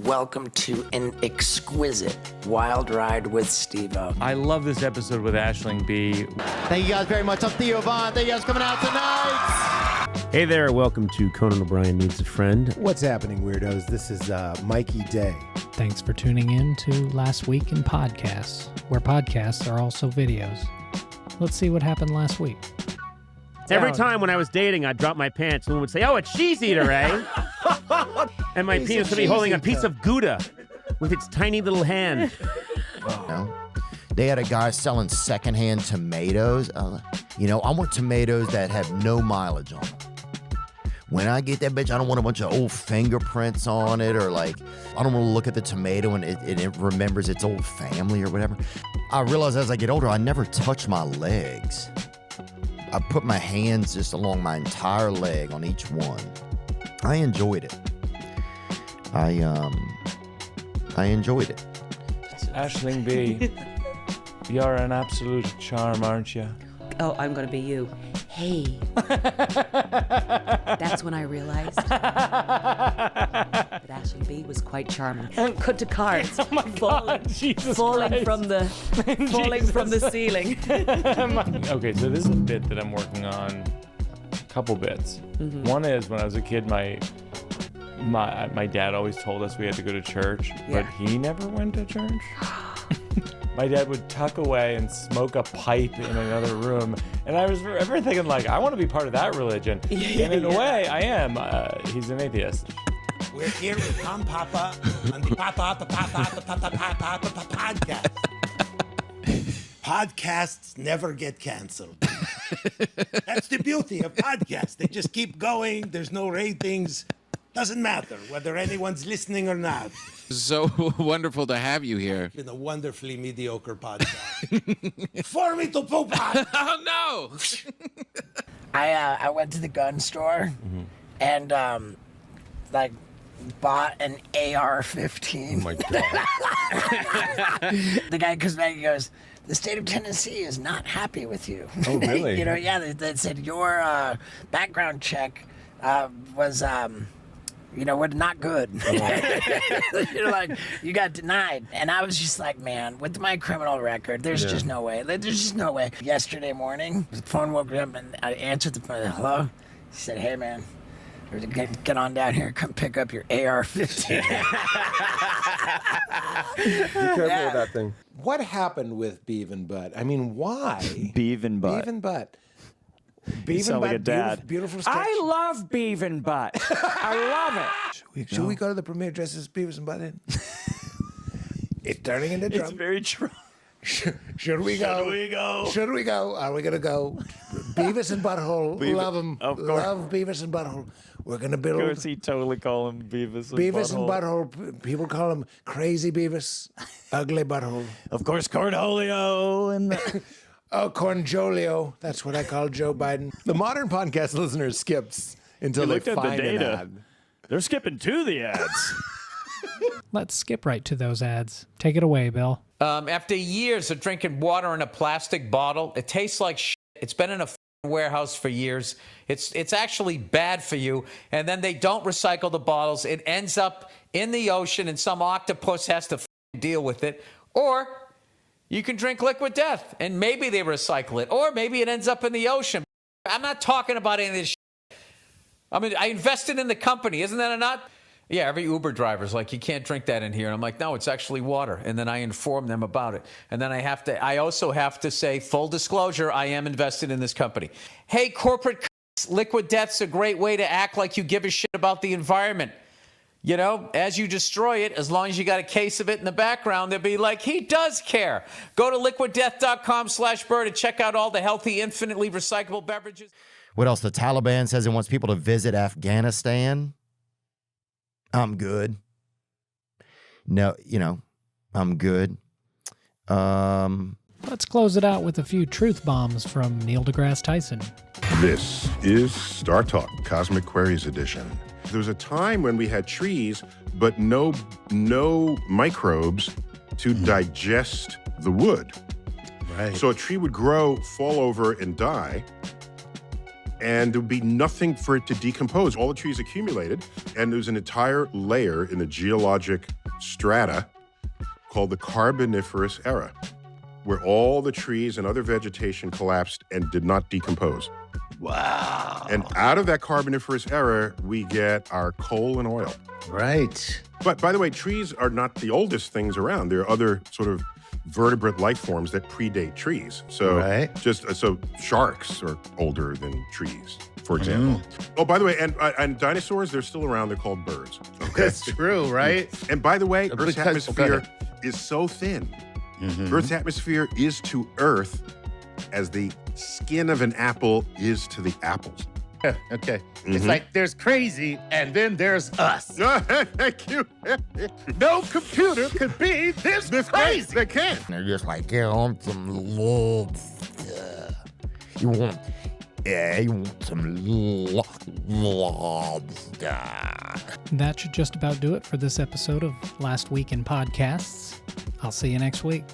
and welcome to an exquisite wild ride with Steve-O. I love this episode with Aisling Bea. Thank you guys very much. I'm Theo Von. Thank you guys for coming out tonight. Hey there, welcome to Conan O'Brien Needs a Friend. What's happening, weirdos? This is Mikey Day. Thanks for tuning in to Last Week in Podcasts, where podcasts are also videos. Let's see what happened last week. Every time when I was dating, I'd drop my pants, and someone would say, "Oh, it's cheese eater, eh?" And my penis would be holding a piece of Gouda with its tiny little hand. No. They had a guy selling secondhand tomatoes. I want tomatoes that have no mileage on them. When I get that bitch, I don't want a bunch of old fingerprints on it, or I don't want to look at the tomato and it remembers its old family or whatever. I realize as I get older, I never touch my legs. I put my hands just along my entire leg on each one. I enjoyed it. I enjoyed it. Aisling Bea, you're an absolute charm, aren't you? Oh, I'm going to be you. Hey. That's when I realized that Aisling Bea was quite charming. Cut to cards. Oh my God, Jesus falling Christ. from the ceiling. Okay, so this is a bit that I'm working on. A couple bits. Mm-hmm. One is when I was a kid, my dad always told us we had to go to church, but he never went to church. My dad would tuck away and smoke a pipe in another room. And I was forever thinking, I want to be part of that religion. And in a way, I am. He's an atheist. We're here with Tom Papa on the Papa podcast. Podcasts never get canceled. That's the beauty of podcasts. They just keep going. There's no ratings. Doesn't matter whether anyone's listening or not. So wonderful to have you here. It's been a wonderfully mediocre podcast. For me to poop on. Oh, no. I went to the gun store and bought an AR-15. Oh my God. The guy comes back and goes, "The state of Tennessee is not happy with you." Oh, really? They said your background check was we're not good. You got denied. And I was just like, man, with my criminal record, there's just no way. There's just no way. Yesterday morning, the phone woke me up and I answered the phone. Hello? He said, "Hey, man, get on down here. Come pick up your AR-15. Be careful with that thing. What happened with Beav and Butt? I mean, why? Beav and Butt. Beav and Butt. You sound like a dad. Beautiful sketch. I love Beav and Butt. I love it. Should we go to the premiere dressed as Beavis and Butt? It's turning into Trump. It's very true. Should we go? Should we go? Are we going to go? Beavis and Butthole. Love them. Of course. Love Beavis and Butthole. We're going to build. Of course, he totally call him Beavis and Beavis and Butthole. Butthole. People call him Crazy Beavis, Ugly Butthole. Of course, Cornholio and Oh, Cornjolio. That's what I call Joe Biden. The modern podcast listener skips until they looked at the find an data. ad. They're skipping to the ads. Let's skip right to those ads. Take it away, Bill. After years of drinking water in a plastic bottle, it tastes like shit. It's been in a warehouse for years. It's actually bad for you. And then they don't recycle the bottles. It ends up in the ocean and some octopus has to deal with it. Or you can drink liquid death and maybe they recycle it. Or maybe it ends up in the ocean. I'm not talking about any of this shit. I mean, I invested in the company. Isn't that a nut? Yeah, every Uber driver's like, you can't drink that in here. And I'm like, no, it's actually water. And then I inform them about it. And then I also have to say, full disclosure, I am invested in this company. Hey, corporate liquid death's a great way to act like you give a shit about the environment. You know, as you destroy it, as long as you got a case of it in the background, they'll be like, he does care. Go to liquiddeath.com/bird and check out all the healthy, infinitely recyclable beverages. What else? The Taliban says it wants people to visit Afghanistan. I'm good. No, I'm good. Let's close it out with a few truth bombs from Neil deGrasse Tyson. This is Star Talk Cosmic Queries Edition. There was a time when we had trees, but no microbes to digest the wood. Right. So a tree would grow, fall over, and die. and there would be nothing for it to decompose. All the trees accumulated, and there's an entire layer in the geologic strata called the Carboniferous era, where all the trees and other vegetation collapsed and did not decompose. Wow. And out of that Carboniferous era, we get our coal and oil. Right. But by the way, trees are not the oldest things around. There are other sort of vertebrate life forms that predate trees. So so sharks are older than trees, for example. Oh, by the way, and dinosaurs, they're still around. They're called birds. Okay? That's true, right? And by the way, Earth's Because- atmosphere is so thin. Earth's atmosphere is to Earth as the skin of an apple is to the apples. Yeah, okay. It's like there's crazy and then there's us. Thank you. No computer could be this crazy. They can't. They're just like, yeah, I want some lobster. You want some lobster. That should just about do it for this episode of Last Week in Podcasts. I'll see you next week.